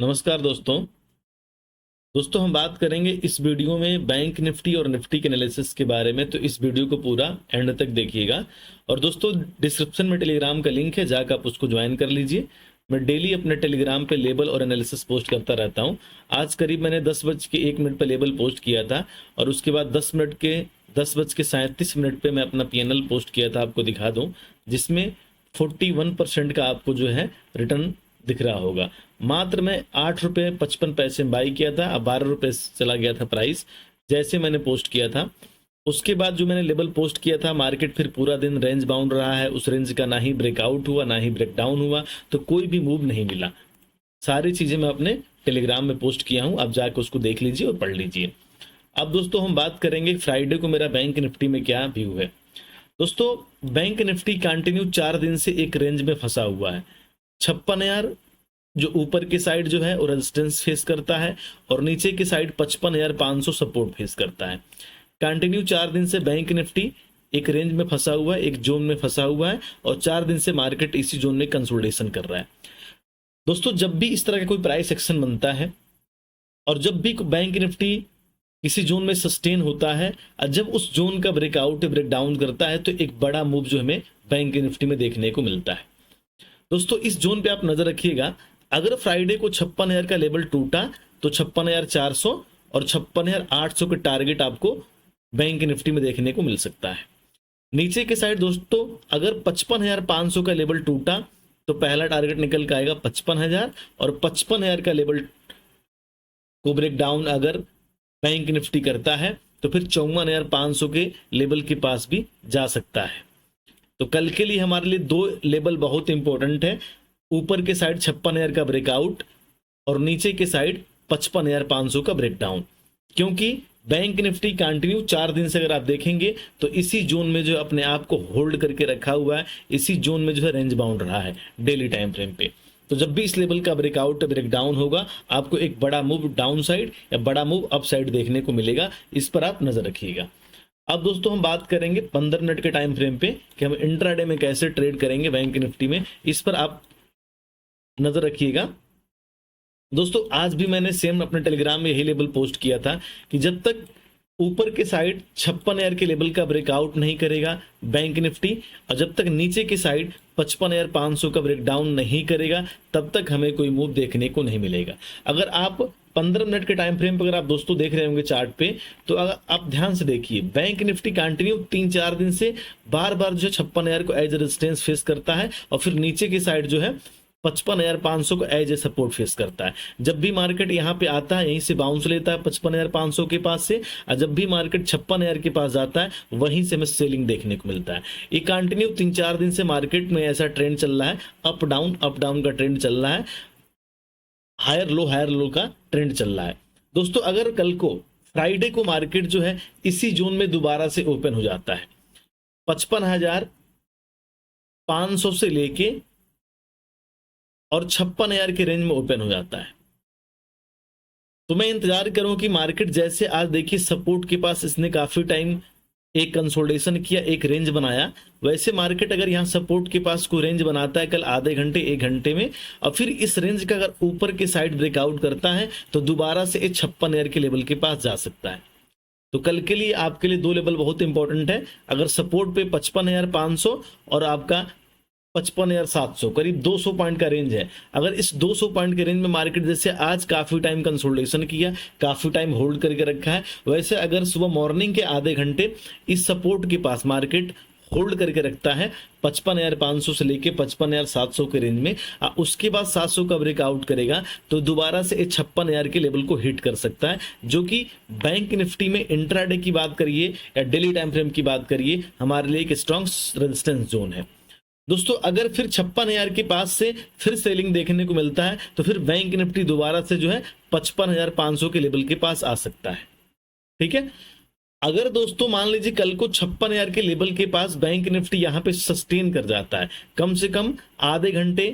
नमस्कार दोस्तों हम बात करेंगे इस वीडियो में बैंक निफ्टी और निफ्टी के एनालिसिस के बारे में। तो इस वीडियो को पूरा एंड तक देखिएगा। और दोस्तों डिस्क्रिप्शन में टेलीग्राम का लिंक है, जाकर आप उसको ज्वाइन कर लीजिए। मैं डेली अपने टेलीग्राम पे लेबल और एनालिसिस पोस्ट करता रहता हूँ। आज करीब मैंने 10:01 पर लेबल पोस्ट किया था और उसके बाद 10:37 पे मैं अपना PNL पोस्ट किया था, आपको दिखा दूँ, जिसमें 41% का आपको जो है रिटर्न दिख रहा होगा। मात्र मैं 8 रुपये 55 पैसे में बाई किया था, अब 12 रुपये चला गया था प्राइस जैसे मैंने पोस्ट किया था। उसके बाद जो मैंने लेवल पोस्ट किया था, मार्केट फिर पूरा दिन रेंज बाउंड रहा है। उस रेंज का ना ही ब्रेकआउट हुआ ना ही ब्रेकडाउन हुआ, तो कोई भी मूव नहीं मिला। सारी चीज़ें मैं अपने टेलीग्राम में पोस्ट किया हूँ, आप जाकर उसको देख लीजिए और पढ़ लीजिए। अब दोस्तों हम बात करेंगे फ्राइडे को मेरा बैंक निफ्टी में क्या व्यू है। दोस्तों बैंक निफ्टी कंटिन्यू 4 दिन से एक रेंज में फंसा हुआ है। 56,000 जो ऊपर की साइड जो है वो रेजिस्टेंस फेस करता है और नीचे की साइड 55,500 सपोर्ट फेस करता है। कंटिन्यू 4 दिन से बैंक निफ्टी एक रेंज में फंसा हुआ है, एक जोन में फंसा हुआ है और 4 दिन से मार्केट इसी जोन में कंसोलिडेशन कर रहा है। दोस्तों जब भी इस तरह का कोई प्राइस एक्शन बनता है और जब भी बैंक निफ्टी किसी जोन में सस्टेन होता है और जब उस जोन का ब्रेकआउट ब्रेकडाउन करता है, तो एक बड़ा मूव जो हमें बैंक निफ्टी में देखने को मिलता है। दोस्तों इस जोन पे आप नजर रखिएगा। अगर फ्राइडे को 56,000 का लेवल टूटा तो 56,400 और 56,800 के टारगेट आपको बैंक निफ्टी में देखने को मिल सकता है। नीचे के साइड दोस्तों अगर 55,500 का लेवल टूटा तो पहला टारगेट निकल के आएगा 55,000 और 55,000 का लेवल को ब्रेक डाउन अगर बैंक निफ्टी करता है तो फिर 54,500 के लेवल के पास भी जा सकता है। तो कल के लिए हमारे लिए 2 लेवल बहुत इंपॉर्टेंट है, ऊपर के साइड 56,000 का ब्रेकआउट और नीचे के साइड 55,500 का ब्रेकडाउन। क्योंकि बैंक निफ्टी कंटिन्यू 4 दिन से अगर आप देखेंगे तो इसी जोन में जो अपने आप को होल्ड करके रखा हुआ है, इसी जोन में जो है रेंज बाउंड रहा है डेली टाइम फ्रेम पे। तो जब भी इस लेवल का ब्रेकआउट ब्रेकडाउन होगा, आपको एक बड़ा मूव डाउन साइड या बड़ा मूव अप साइड देखने को मिलेगा। इस पर आप नजर रखिएगा। अब दोस्तों हम बात करेंगे 15 मिनट के टाइम फ्रेम पे कि हम इंट्राडे में कैसे ट्रेड करेंगे बैंक निफ्टी में। इस पर आप नजर रखिएगा। दोस्तों आज भी मैंने सेम अपने टेलीग्राम में यही लेवल पोस्ट किया था कि जब तक ऊपर के साइड 56,000 के लेवल का ब्रेकआउट नहीं करेगा बैंक निफ्टी और जब तक नीचे की साइड 55,500 का ब्रेकडाउन नहीं करेगा, तब तक हमें कोई मूव देखने को नहीं मिलेगा। अगर आप 15 मिनट के टाइम फ्रेम पर अगर आप दोस्तों देख रहे होंगे चार्ट पे, तो अगर आप ध्यान से देखिए, बैंक निफ्टी कंटिन्यू 3-4 दिन से बार बार जो 56,000 को एज रेजिस्टेंस फेस करता है और फिर नीचे की साइड जो है 55,500 को एज ए सपोर्ट फेस करता है। जब भी मार्केट यहाँ पे आता है, यहीं से बाउंस लेता है 55,500 के पास से, और जब भी मार्केट 56,000 के पास जाता है वहीं से हमें सेलिंग देखने को मिलता है। ये कंटिन्यू 3-4 दिन से मार्केट में ऐसा ट्रेंड चल रहा है, अप डाउन का ट्रेंड चल रहा है, हायर लो का ट्रेंड चल रहा है। दोस्तों अगर कल को फ्राइडे को मार्केट जो है इसी जोन में दोबारा से ओपन हो जाता है, 55,500 से लेके और 56,000 के रेंज में ओपन हो जाता है, तो मैं इंतजार करूं कि मार्केट जैसे आज देखिए सपोर्ट के पास इसने काफी टाइम एक कंसोलिडेशन किया, एक रेंज बनाया, वैसे मार्केट अगर यहां सपोर्ट के पास कोई रेंज बनाता है कल आधे घंटे 1 घंटे में और फिर इस रेंज का अगर ऊपर के साइड ब्रेकआउट करता है तो दोबारा से 56,000 के लेवल के पास जा सकता है। तो कल के लिए आपके लिए 2 लेवल बहुत इंपॉर्टेंट है। अगर सपोर्ट पे 55,500 और आपका 55,700, करीब 200 पॉइंट का रेंज है। अगर इस 200 पॉइंट के रेंज में मार्केट जैसे आज काफी टाइम कंसोलिडेशन किया, काफी टाइम होल्ड करके रखा है, वैसे अगर सुबह मॉर्निंग के आधे घंटे इस सपोर्ट के पास मार्केट होल्ड करके रखता है 55,500 से लेके 55,700 के रेंज में, उसके बाद 700 का ब्रेकआउट करेगा तो दोबारा से 56,000 के लेवल को हिट कर सकता है, जो कि बैंक निफ्टी में इंट्राडे की बात करिए या डेली टाइम फ्रेम की बात करिए, हमारे लिए एक स्ट्रॉन्ग रेजिस्टेंस जोन है। दोस्तों अगर फिर 56,000 के पास से फिर सेलिंग देखने को मिलता है तो फिर बैंक निफ्टी दोबारा से जो है 55,500 के लेवल के पास आ सकता है। ठीक है, अगर दोस्तों मान लीजिए कल को 56,000 के लेवल के पास बैंक निफ्टी यहां पे सस्टेन कर जाता है, कम से कम आधे घंटे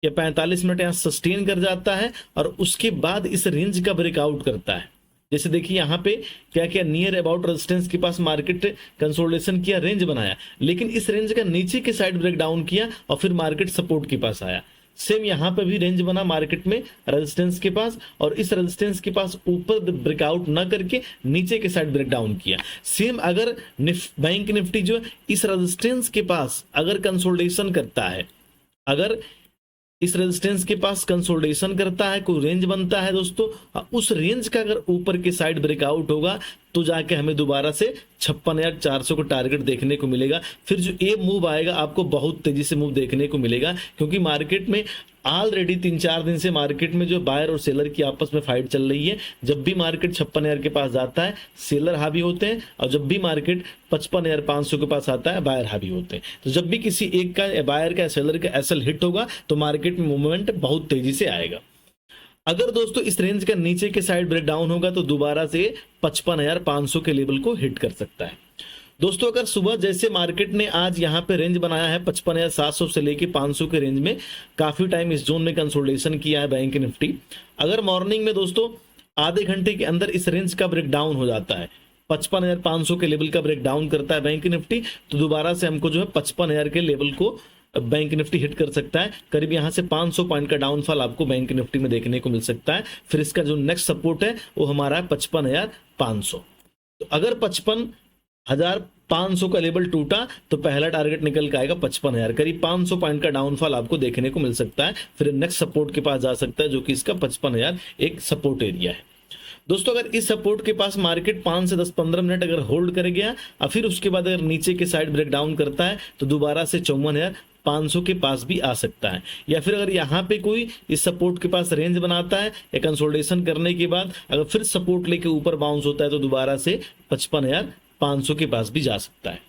या 45 मिनट यहां सस्टेन कर जाता है और उसके बाद इस रेंज का ब्रेकआउट करता है, जैसे देखिए यहाँ पे क्या क्या नियर अबाउट रेजिस्टेंस के पास मार्केट कंसोलिडेशन किया, रेंज बनाया, लेकिन इस रेंज का नीचे के साइड ब्रेक डाउन किया और फिर मार्केट सपोर्ट के पास आया। सेम यहाँ पे भी रेंज बना मार्केट में रेजिस्टेंस के पास, और इस रेजिस्टेंस के पास ऊपर ब्रेकआउट ना करके नीचे के साइड ब्रेक डाउन किया। सेम अगर बैंक निफ्टी जो है इस रेजिस्टेंस के पास अगर कंसोलिडेशन करता है, अगर इस रेजिस्टेंस के पास कंसोलिडेशन करता है, कोई रेंज बनता है दोस्तों, उस रेंज का अगर ऊपर के साइड ब्रेकआउट होगा तो जाके हमें दोबारा से 56,400 को टारगेट देखने को मिलेगा। फिर जो ये मूव आएगा आपको बहुत तेजी से मूव देखने को मिलेगा, क्योंकि मार्केट में ऑलरेडी 3-4 दिन से मार्केट में जो बायर और सेलर की आपस में फाइट चल रही है। जब भी मार्केट 56,000 के पास जाता है सेलर हावी होते हैं, और जब भी मार्केट 55,500 के पास आता है बायर हावी होते हैं। तो जब भी किसी एक का बायर का सेलर का एसएल हिट होगा तो मार्केट में मूवमेंट बहुत तेजी से आएगा। अगर दोस्तों इस रेंज का नीचे के साइड ब्रेक डाउन होगा तो दोबारा से 55,500 के लेवल को हिट कर सकता है। दोस्तों अगर सुबह जैसे मार्केट ने आज यहाँ पे रेंज बनाया है 55,700 से लेके 500 के रेंज में, काफी टाइम इस जोन में कंसोलिडेशन किया है बैंक निफ्टी। अगर मॉर्निंग में दोस्तों आधे घंटे के अंदर इस रेंज का ब्रेक डाउन हो जाता है, 55,500 के लेवल का ब्रेक डाउन करता है बैंक निफ्टी, तो दोबारा से हमको जो है 55,000 के लेवल को बैंक निफ्टी हिट कर सकता है। करीब यहां से 500 पॉइंट का डाउनफॉल आपको बैंक निफ्टी में देखने को मिल सकता है। फिर इसका जो नेक्स्ट सपोर्ट है वो हमारा है 55,500। तो अगर 55,500 का लेवल टूटा तो पहला टारगेट निकल के आएगा 55,000, करीब 500 पॉइंट का डाउनफॉल आपको देखने को मिल सकता है। फिर नेक्स्ट सपोर्ट के पास जा सकता है जो कि इसका 55,000 एक सपोर्ट एरिया है। दोस्तों अगर इस सपोर्ट के पास मार्केट 5 से 10-15 मिनट अगर होल्ड कर गया और फिर उसके बाद अगर नीचे के साइड ब्रेक डाउन करता है तो दोबारा से 54,500 के पास भी आ सकता है। या फिर अगर यहाँ पे कोई इस सपोर्ट के पास रेंज बनाता है या कंसोलिडेशन करने के बाद अगर फिर सपोर्ट लेके ऊपर बाउंस होता है तो दोबारा से 55,500 के पास भी जा सकता है।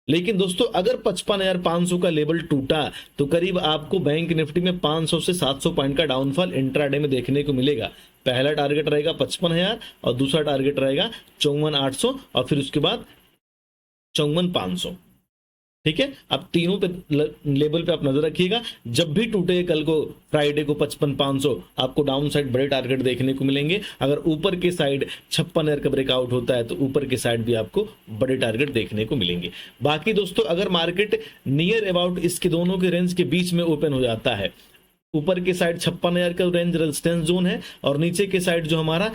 लेकिन दोस्तों अगर 55,500 का लेवल टूटा तो करीब आपको बैंक निफ्टी में 500 से 700 पॉइंट का डाउनफॉल इंट्राडे में देखने को मिलेगा। पहला टारगेट रहेगा 55,000 और दूसरा टारगेट रहेगा 54,800 और फिर उसके बाद 54,500। ठीक है, अब तीनों पे लेवल पे आप नजर रखिएगा। जब भी टूटे कल को फ्राइडे को 55,500 आपको डाउन साइड बड़े टारगेट देखने को मिलेंगे। अगर ऊपर के साइड 56,000 का ब्रेकआउट होता है तो ऊपर के साइड भी आपको बड़े टारगेट देखने को मिलेंगे। बाकी दोस्तों अगर मार्केट नियर अबाउट इसके दोनों के रेंज के बीच में ओपन हो जाता है, ऊपर के साइड 56,000 का रेंज रेजिस्टेंस जोन है और नीचे के साइड जो हमारा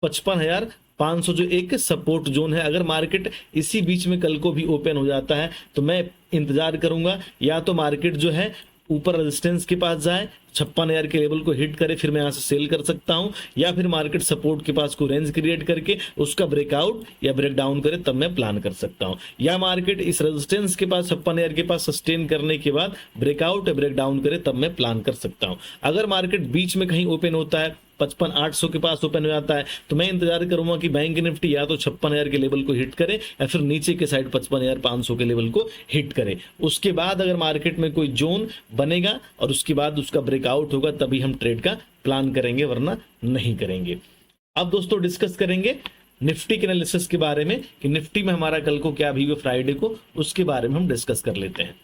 55,500 जो एक सपोर्ट जोन है, अगर मार्केट इसी बीच में कल को भी ओपन हो जाता है तो मैं इंतजार करूंगा या तो मार्केट जो है ऊपर रेजिस्टेंस के पास जाए, 56,000 के लेवल को हिट करे, फिर मैं यहां से सेल कर सकता हूं, या फिर मार्केट सपोर्ट के पास कोई रेंज क्रिएट करके उसका ब्रेकआउट या ब्रेक डाउन करे तब मैं प्लान कर सकता हूं, या मार्केट इस रेजिस्टेंस के पास 56,000 के पास सस्टेन करने के बाद ब्रेकआउट या ब्रेक डाउन करे तब मैं प्लान कर सकता हूं। अगर मार्केट बीच में कहीं ओपन होता है 55,800 के पास ओपन हो जाता है तो मैं इंतजार करूंगा कि बैंक निफ्टी या तो 56,000 के लेवल को हिट करे या फिर नीचे के साइड 55,500 के लेवल को हिट करे। उसके बाद अगर मार्केट में कोई जोन बनेगा और उसके बाद उसका ब्रेकआउट होगा तभी हम ट्रेड का प्लान करेंगे, वरना नहीं करेंगे। अब दोस्तों डिस्कस करेंगे निफ्टी के एनालिसिस के बारे में कि निफ्टी में हमारा कल को क्या भी फ्राइडे को, उसके बारे में हम डिस्कस कर लेते हैं।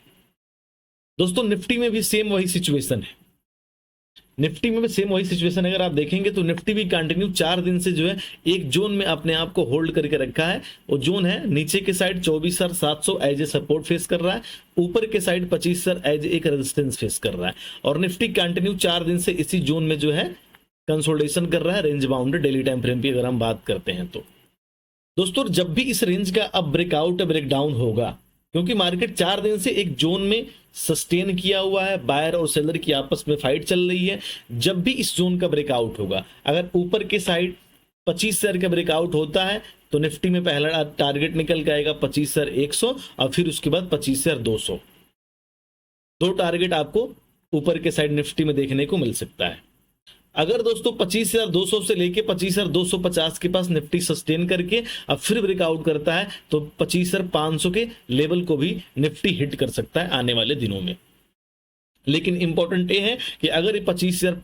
दोस्तों निफ्टी में भी सेम वही सिचुएशन है, निफ्टी में भी सेम वही सिचुएशन। अगर आप देखेंगे तो निफ्टी भी कंटिन्यू 4 दिन से जो है एक जोन में अपने आप को होल्ड करके रखा है। वो जोन है नीचे के side 24,700 as a support face कर रहा है, ऊपर के साइड 25,000 एज एक रेजिस्टेंस फेस कर रहा है, और निफ्टी कंटिन्यू 4 दिन से इसी जोन में जो है कंसोलिडेशन कर रहा है range bound daily time frame की अगर हम बात करते हैं तो। दोस्तों जब भी इस रेंज का अब ब्रेकआउट ब्रेक डाउन होगा, क्योंकि मार्केट 4 दिन से एक जोन में सस्टेन किया हुआ है, बायर और सेलर की आपस में फाइट चल रही है, जब भी इस जोन का ब्रेकआउट होगा, अगर ऊपर के साइड 25,000 का ब्रेकआउट होता है तो निफ्टी में पहला टारगेट निकल के आएगा 25,100 और फिर उसके बाद 25,200। 2 टारगेट आपको ऊपर के साइड निफ्टी में देखने को मिल सकता है। अगर दोस्तों 25,200 से लेके 25,250 के पास निफ्टी सस्टेन करके अब फिर ब्रेकआउट करता है तो 25,500 के लेवल को भी निफ्टी हिट कर सकता है आने वाले दिनों में। लेकिन इंपॉर्टेंट ये है कि अगर ये 25,000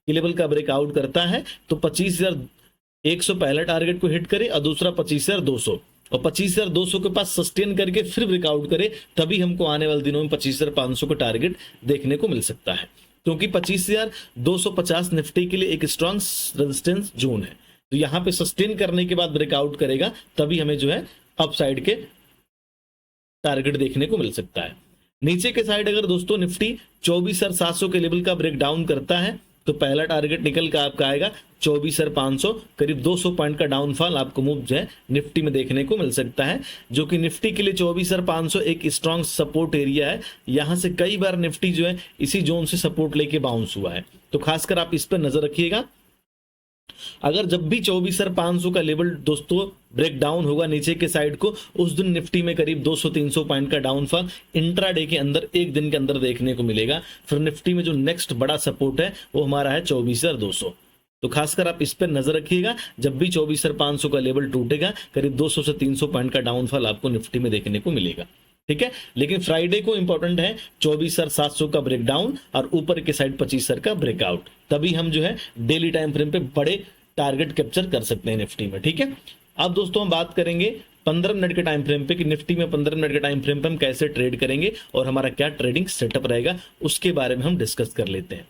के लेवल का ब्रेकआउट करता है तो 25,100 पहला टारगेट को हिट करे और दूसरा 25,200, और 25,200 के पास सस्टेन करके फिर ब्रेकआउट करे, तभी हमको आने वाले दिनों में 25,500 का टारगेट देखने को मिल सकता है, क्योंकि 25,250 निफ्टी के लिए एक स्ट्रॉन्ग रेजिस्टेंस जोन है। तो यहां पे सस्टेन करने के बाद ब्रेकआउट करेगा तभी हमें जो है अपसाइड के टारगेट देखने को मिल सकता है। नीचे के साइड अगर दोस्तों निफ्टी 24,700 के लेवल का ब्रेक डाउन करता है तो पहला टारगेट निकल का आपका आएगा 24,500, करीब 200 पॉइंट का डाउनफॉल आपको मूव जो है निफ्टी में देखने को मिल सकता है, जो कि निफ्टी के लिए 24,500 एक स्ट्रॉन्ग सपोर्ट एरिया है। यहां से कई बार निफ्टी जो है इसी जोन से सपोर्ट लेके बाउंस हुआ है, तो खासकर आप इस पर नजर रखिएगा। अगर जब भी 24,500 का लेवल दोस्तों ब्रेक डाउन होगा नीचे के साइड को, उस दिन निफ्टी में करीब 200-300 पॉइंट का डाउनफॉल इंट्राडे के अंदर एक दिन के अंदर देखने को मिलेगा। फिर निफ्टी में जो नेक्स्ट बड़ा सपोर्ट है वो हमारा है 24,200। तो खासकर आप इस पर नजर रखिएगा, जब भी 24,500 का लेवल टूटेगा करीब 200 से 300 पॉइंट का डाउनफॉल आपको निफ्टी में देखने को मिलेगा, ठीक है। लेकिन फ्राइडे को इंपॉर्टेंट है 24,700 का ब्रेक डाउन और ऊपर के साइड 25,000 का ब्रेकआउट, तभी हम जो है डेली टाइम फ्रेम पे बड़े टारगेट कैप्चर कर सकते हैं निफ्टी में, ठीक है। अब दोस्तों हम बात करेंगे 15 मिनट के टाइम फ्रेम पे कि निफ्टी में 15 मिनट के टाइम फ्रेम पे हम कैसे ट्रेड करेंगे और हमारा क्या ट्रेडिंग सेटअप रहेगा, उसके बारे में हम डिस्कस कर लेते हैं।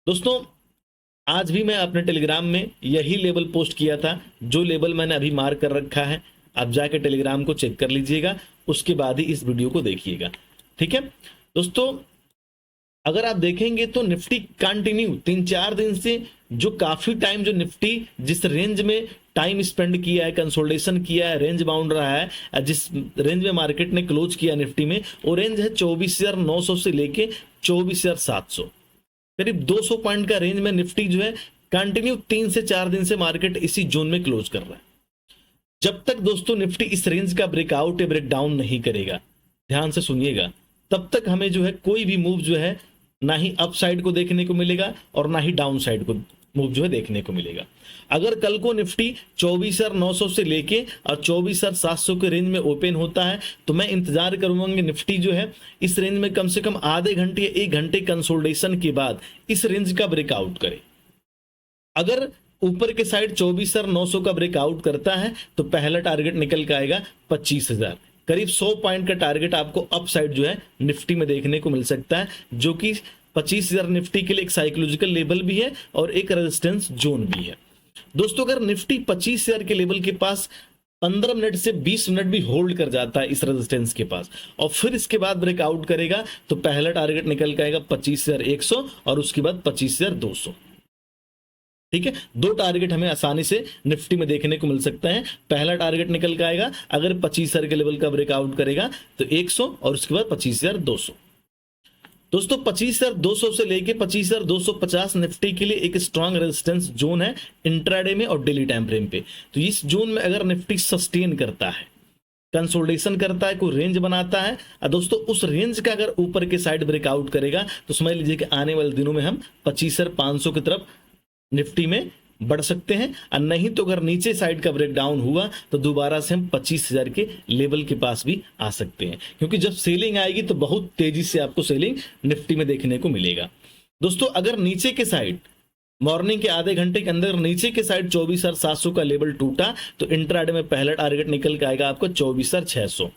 दोस्तों आज भी मैं अपने टेलीग्राम में यही लेवल पोस्ट किया था, जो लेवल मैंने अभी मार्क कर रखा है, आप जाके टेलीग्राम को चेक कर लीजिएगा, उसके बाद ही इस वीडियो को देखिएगा, ठीक है। दोस्तों अगर आप देखेंगे तो निफ्टी कंटिन्यू 3-4 दिन से जो काफी टाइम जो निफ्टी जिस रेंज में टाइम स्पेंड किया है, कंसोलिडेशन किया है, रेंज बाउंड रहा है, जिस रेंज में मार्केट ने क्लोज किया निफ्टी में, वो रेंज है 24,900 से लेके 24,700, करीब 200 पॉइंट का रेंज में निफ्टी जो है कंटिन्यू 3 से 4 दिन से मार्केट इसी जोन में क्लोज कर रहा है। जब तक दोस्तों निफ्टी इस रेंज का ब्रेकआउट या ब्रेक डाउन नहीं करेगा, ध्यान से सुनिएगा, तब तक हमें जो है कोई भी मूव जो है ना ही अप साइड को देखने को मिलेगा और ना ही डाउन साइड को मूव जो है देखने को मिलेगा। अगर कल को निफ्टी 24,900 से लेके और 24,700 के रेंज में ओपन होता है तो मैं इंतजार करूंगा कि निफ्टी जो है इस रेंज में कम से कम आधे घंटे या 1 घंटे कंसोलिडेशन के बाद इस रेंज का ब्रेकआउट करे। अगर ऊपर के साइड 24,900 का ब्रेकआउट करता है तो पहला टारगेट निकल के आएगा 25,000, करीब 100 पॉइंट का टारगेट आपको अप साइड जो है निफ्टी में देखने को मिल सकता है, जो कि 25,000 निफ्टी के लिए एक साइकोलॉजिकल लेवल भी है और एक रेजिस्टेंस जोन भी है। दोस्तों अगर निफ्टी 25,000 के लेवल के पास 15 मिनट से 20 मिनट भी होल्ड कर जाता है इस रेजिस्टेंस के पास और फिर इसके बाद ब्रेकआउट करेगा तो पहला टारगेट निकल के आएगा 25,100 और उसके बाद 25,200, ठीक है। 2 टारगेट हमें आसानी से निफ्टी में देखने को मिल सकते हैं। पहला टारगेट निकल के आएगा अगर 25,000 के लेवल का ब्रेकआउट करेगा तो 100 और उसके बाद 25,200। दोस्तों 25,200 से लेके 25,250 निफ्टी के लिए एक स्ट्रांग रेजिस्टेंस जोन है इंट्राडे में और डेली टाइम फ्रेम पे। तो इस जोन में अगर निफ्टी सस्टेन करता है, कंसोलिडेशन करता है, कोई रेंज बनाता है, दोस्तों उस रेंज का अगर ऊपर के साइड ब्रेकआउट करेगा तो समझ लीजिए कि आने वाले दिनों में हम 25,500 की तरफ निफ्टी में बढ़ सकते हैं। और नहीं तो अगर नीचे साइड का ब्रेक डाउन हुआ तो दोबारा से हम 25,000 के लेवल के पास भी आ सकते हैं, क्योंकि जब सेलिंग आएगी तो बहुत तेजी से आपको सेलिंग निफ्टी में देखने को मिलेगा। दोस्तों अगर नीचे के साइड मॉर्निंग के आधे घंटे के अंदर नीचे के साइड 24,700 का लेवल टूटा तो इंट्राडे में पहला टारगेट निकल के आएगा आपको 24,600,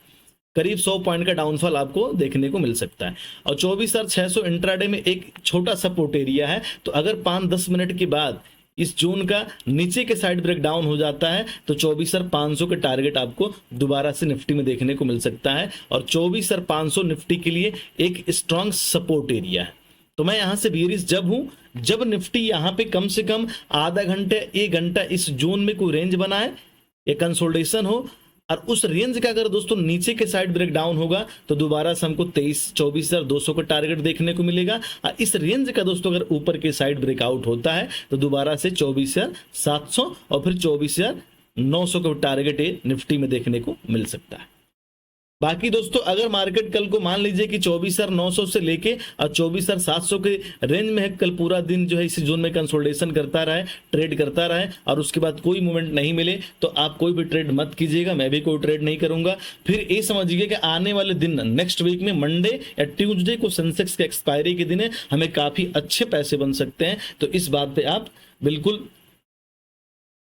करीब 100 पॉइंट का डाउनफॉल आपको देखने को मिल सकता है। और 24,600 इंट्राडे में एक छोटा सपोर्ट एरिया है, तो अगर 5-10 मिनट के बाद इस जोन का नीचे के साइड ब्रेक डाउन हो जाता है तो 24,500 के टारगेट आपको दोबारा से निफ्टी में देखने को मिल सकता है और 24,500 निफ्टी के लिए एक स्ट्रॉन्ग सपोर्ट एरिया है। तो मैं यहां से बेरिश जब हूं जब निफ्टी यहां पे कम से कम आधा घंटे 1 घंटा इस जोन में कोई रेंज बनाए या कंसोलिडेशन हो और उस रेंज का अगर दोस्तों नीचे के साइड ब्रेक डाउन होगा तो दोबारा से हमको 24,200 का टारगेट देखने को मिलेगा। और इस रेंज का दोस्तों अगर ऊपर के साइड ब्रेकआउट होता है तो दोबारा से 24,700 और फिर 24,900 का टारगेट निफ्टी में देखने को मिल सकता है। बाकी दोस्तों अगर मार्केट कल को मान लीजिए कि 24,900 से लेके और 24,700 के रेंज में है, कल पूरा दिन जो है इसी जोन में कंसोलिडेशन करता रहे, ट्रेड करता रहे और उसके बाद कोई मूवमेंट नहीं मिले तो आप कोई भी ट्रेड मत कीजिएगा, मैं भी कोई ट्रेड नहीं करूंगा। फिर ये समझिए कि आने वाले दिन नेक्स्ट वीक में मंडे या ट्यूसडे को सेंसेक्स के एक्सपायरी के दिन है, हमें काफी अच्छे पैसे बन सकते हैं। तो इस बात पे आप बिल्कुल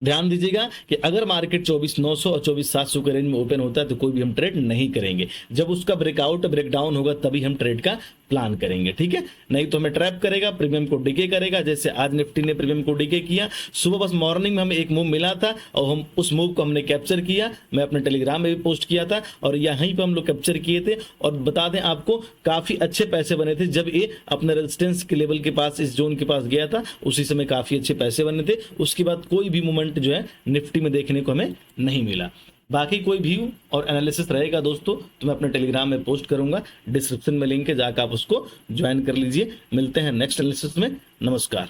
ध्यान दीजिएगा कि अगर मार्केट 24,900 और 24,700 के रेंज में ओपन होता है तो कोई भी हम ट्रेड नहीं करेंगे। जब उसका ब्रेकआउट ब्रेकडाउन होगा तभी हम ट्रेड का प्लान करेंगे, ठीक है। नहीं तो हमें ट्रैप करेगा, प्रीमियम को डिके करेगा। जैसे आज निफ्टी ने प्रीमियम को डिके किया, सुबह बस मॉर्निंग में हमें एक मूव मिला था और हम उस मूव को हमने कैप्चर किया। मैं अपने टेलीग्राम में भी पोस्ट किया था और यहीं पे हम लोग कैप्चर किए थे। और बता दें आपको, काफी अच्छे पैसे बने थे जब ये अपने रेजिस्टेंस के लेवल के पास, इस जोन के पास गया था, उसी समय काफी अच्छे पैसे बने थे। उसके बाद कोई भी मूवमेंट जो है निफ्टी में देखने को हमें नहीं मिला। बाकी कोई व्यू और एनालिसिस रहेगा दोस्तों तो मैं अपने टेलीग्राम में पोस्ट करूंगा, डिस्क्रिप्शन में लिंक है, जाकर आप उसको ज्वाइन कर लीजिए। मिलते हैं नेक्स्ट एनालिसिस में। नमस्कार।